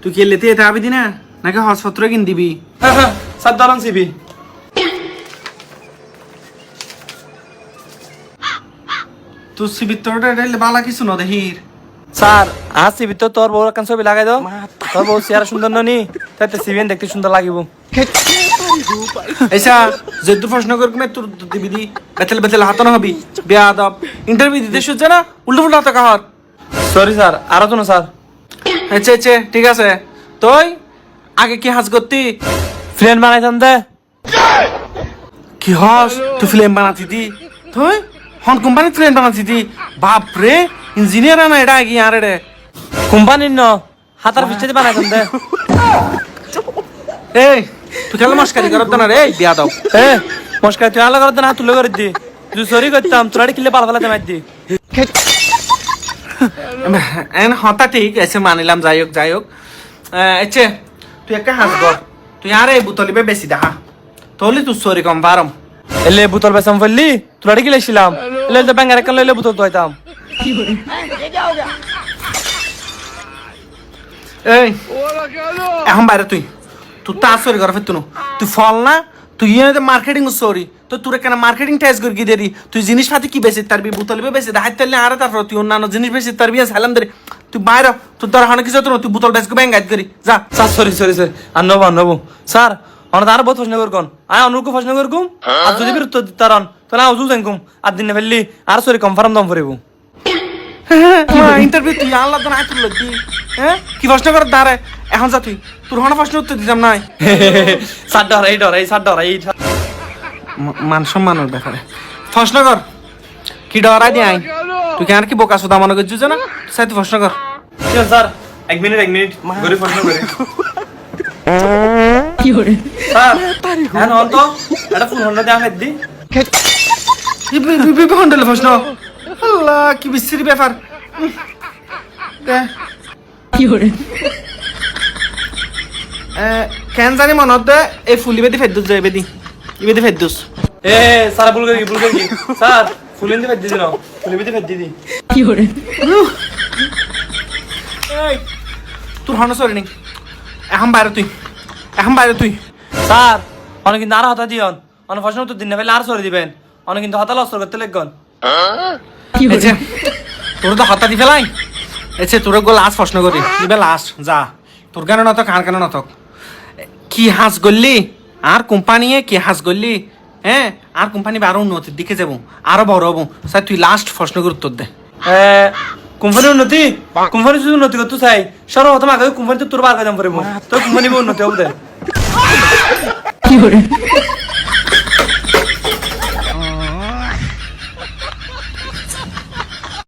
তুই কি লেতে এটা আবি দিনা নাকি হসপত্র কিন দিবি? স্যার ধরুন সিবি। তুই সিবির তোরটা বালা কিছু ন দেহির। স্যার আর সিবি তো তোর বউ কান ছবি লাগাই দাও, তোর বউ চেহারা সুন্দর ননি তাতে সিবিএন দেখতে সুন্দর লাগিব। এইসা যে তুই প্রশ্ন করবি তোর দিবি দি বেতেল বেতেল হাত না হবি বেয়াদব। ইন্টারভিউ দিতে শুচ্ছে না উল্টো ফুল্টো হাত কাহার। সরি স্যার, আরো তো না স্যার। আচ্ছা আচ্ছা ঠিক আছে। তুই আগে কি হাজ করতি? ফ্রেন্ড বানাইতাম দে। কি হস তুই ফিল্ম বানাতি দি? তুই হন কোম্পানি ফিল্ম বানাতি দি? বাপ রে ইঞ্জিনিয়ার না এটা কি আর রে কোম্পানির ন হাতার পিছতে বানাইতাম দে। এই তুই খেলা মস্কারি করত না রে বেয়াদব। এ মস্কার তুই আলাদা করতে না তুলে করে দি, তুই সরি করতাম তোরা কিলে পালা ফেলাতে মার দি। এন হতা ঠিক আছে মানিলাম, যাই হোক। আচ্ছা তুই একটা হাস কর, তুই আর এই বুতলিবে বেশি দেখা তাহলে তুই সরি কম পারম। এলে বোতল বেসাম ফেললি তোরা কি লেছিলাম, এলে তো ব্যাঙ্গার একটা লইলে বোতল দইতাম। এই এখন বাইরে তুই তার সরি কর ফের তুই ফল না তুই মার্কেটিং সরি তো তোর কেন মার্কেটিং টাইজ করে কি দেরি তুই জিনিসপাতি কি বেশি তারবি বুতলিবে বেশি হাইতে তাহলে আর তারপর তুই অন্যান্য জিনিস বেশি তারবি সালাম দে তুই বাইরে তোর দ্বারা হনে কিছু তুই বুতল বেশ ব্যাঙ্গাইত করি যা। স্যার সরি আর নবো স্যার অনেক আর বহুত প্রশ্ন করুন আয় অনুরকম প্রশ্ন করুম আর যদি ফের উত্তর দিতে পারন তাহলে আউজু জানকুম আর দিনে ফেললি আর সরি কনফার্ম দম ফরিব। ইন্টারভিউ তুই আল্লাহ তো নাই তুলল তুই হ্যাঁ কি প্রশ্ন কর দাঁড়ায় এখন যা তুই তোর হনে প্রশ্ন উত্তর দিতাম নাই। স্যার ডরাই মান সম্মানের ব্যাপারে প্রশ্ন কর কি ডরাই দিয়ে আই তুই কেন কি বোকা সুদা মনে করছিস না সাই তুই প্রশ্ন কর। স্যার এক মিনিট গরি প্রশ্ন করে কি করে স্যার হ্যাঁ হন তো এটা ফুল হন্ডা দেয়া ফেদ দি হন্ডলে প্রশ্ন আল্লাহ কি বিশ্রী ব্যাপার কি করে কেন জানি মনত দে এই ফুলি বেদি ফেদ্দুস যায় বেদি ইবেদি ফেদ্দুস এ স্যার ভুল করি স্যার ফুলিন দি ফেদ দি না ফুলি বেদি ফেদ দি কি করে এই তোর হন সরি নি এখন বাইরে তুই স্যার অনেক কিন্তু আর হতা দিয়ন অনেক প্রশ্ন উত্তর দিন না ফেলে আর সরে দিবেন অনেক কিন্তু হতা লস করতে লাগন। তোর তো হতা দি ফেলাই এসে তোর গো লাস্ট প্রশ্ন করি দিবে লাস্ট যা তোর কেন নতক আর কেন নতক কি হাস গল্লি আর কোম্পানি কি হাস গল্লি হ্যাঁ আর কোম্পানি আরো উন্নতির দিকে যাবো আরো বড় হবো স্যার তুই লাস্ট প্রশ্ন করে উত্তর দে। কোম্পানির কোম্পানি শুধু উন্নতি করতে চাই সর্বপ্রথম আগে কোম্পানি তো তোর বার কাজ করিব তোর কোম্পানি উন্নতি হবে।